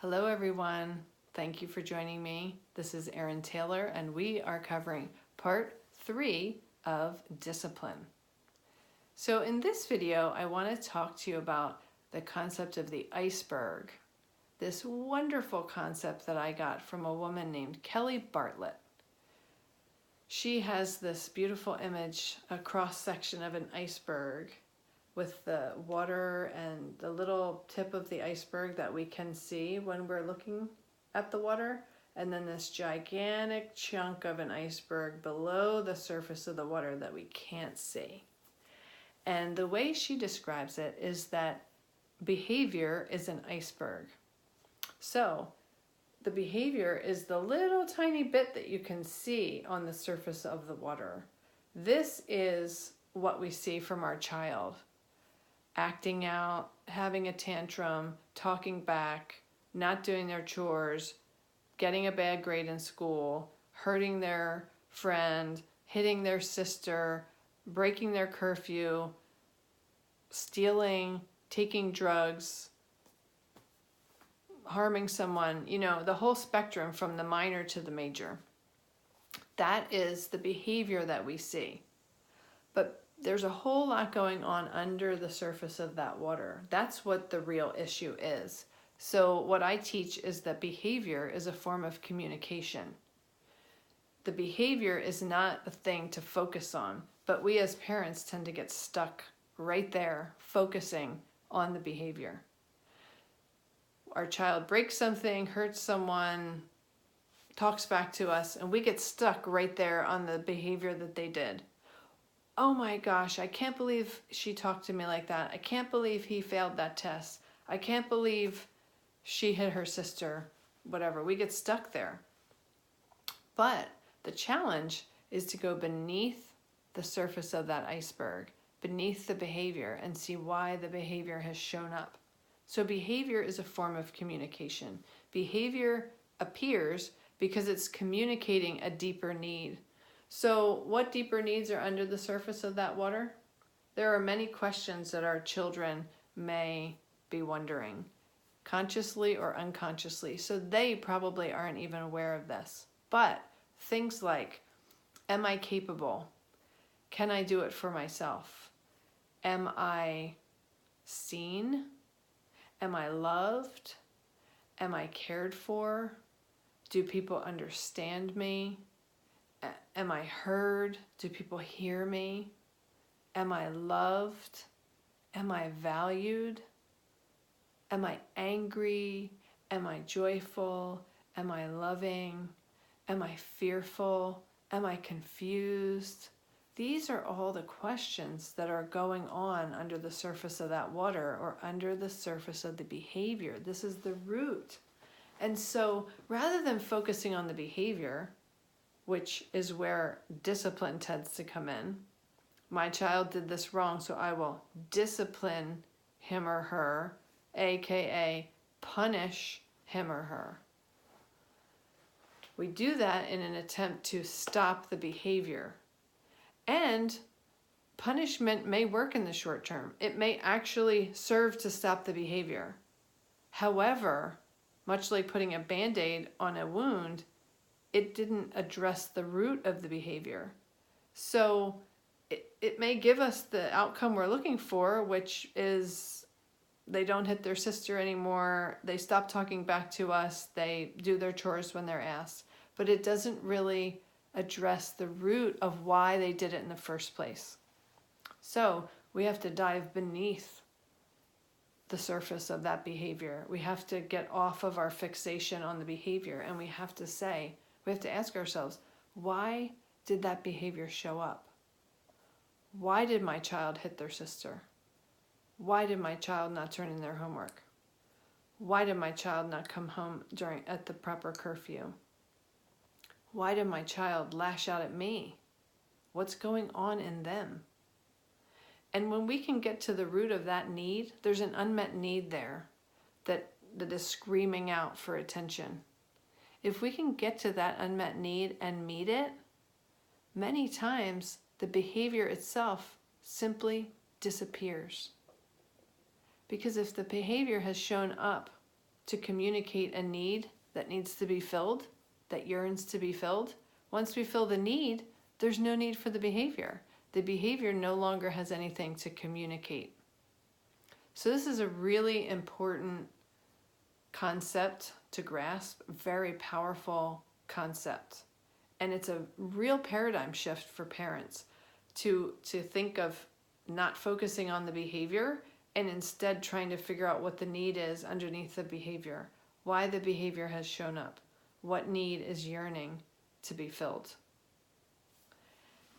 Hello everyone, thank you for joining me. This is Erin Taylor and we are covering part 3 of discipline. So in this video I want to talk to you about the concept of the iceberg, this wonderful concept that I got from a woman named Kelly Bartlett. She has this beautiful image, a cross section of an iceberg with the water and the little tip of the iceberg that we can see when we're looking at the water, and then this gigantic chunk of an iceberg below the surface of the water that we can't see. And the way she describes it is that behavior is an iceberg. So the behavior is the little tiny bit that you can see on the surface of the water. This is what we see from our child. Acting out, having a tantrum, talking back, not doing their chores, getting a bad grade in school, hurting their friend, hitting their sister, breaking their curfew, stealing, taking drugs, harming someone, the whole spectrum from the minor to the major. That is the behavior that we see. But there's a whole lot going on under the surface of that water. That's what the real issue is. So what I teach is that behavior is a form of communication. The behavior is not a thing to focus on, but we as parents tend to get stuck right there, focusing on the behavior. Our child breaks something, hurts someone, talks back to us, and we get stuck right there on the behavior that they did. Oh my gosh, I can't believe she talked to me like that. I can't believe he failed that test. I can't believe she hit her sister, whatever. We get stuck there. But the challenge is to go beneath the surface of that iceberg, beneath the behavior, and see why the behavior has shown up. So behavior is a form of communication. Behavior appears because it's communicating a deeper need. So what deeper needs are under the surface of that water? There are many questions that our children may be wondering, consciously or unconsciously. So they probably aren't even aware of this. But things like, am I capable? Can I do it for myself? Am I seen? Am I loved? Am I cared for? Do people understand me? Am I heard? Do people hear me? Am I loved? Am I valued? Am I angry? Am I joyful? Am I loving? Am I fearful? Am I confused? These are all the questions that are going on under the surface of that water or under the surface of the behavior. This is the root. And so rather than focusing on the behavior, which is where discipline tends to come in. My child did this wrong, so I will discipline him or her, aka punish him or her. We do that in an attempt to stop the behavior. And punishment may work in the short term. It may actually serve to stop the behavior. However, much like putting a Band-Aid on a wound, it didn't address the root of the behavior. So it may give us the outcome we're looking for, which is they don't hit their sister anymore, they stop talking back to us, they do their chores when they're asked. But it doesn't really address the root of why they did it in the first place. So we have to dive beneath the surface of that behavior. We have to get off of our fixation on the behavior, and we have to ask ourselves, why did that behavior show up? Why did my child hit their sister? Why did my child not turn in their homework? Why did my child not come home at the proper curfew? Why did my child lash out at me? What's going on in them? And when we can get to the root of that need, there's an unmet need there that is screaming out for attention. If we can get to that unmet need and meet it, many times the behavior itself simply disappears. Because if the behavior has shown up to communicate a need that needs to be filled, that yearns to be filled. Once we fill the need, there's no need for the behavior. The behavior no longer has anything to communicate. So this is a really important concept to grasp, a very powerful concept. And it's a real paradigm shift for parents to think of not focusing on the behavior and instead trying to figure out what the need is underneath the behavior, why the behavior has shown up, what need is yearning to be filled.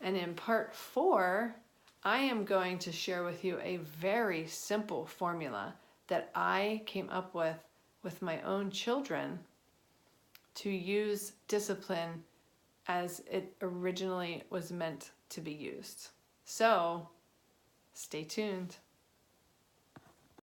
And in part 4, I am going to share with you a very simple formula that I came up with my own children to use discipline as it originally was meant to be used. So, stay tuned.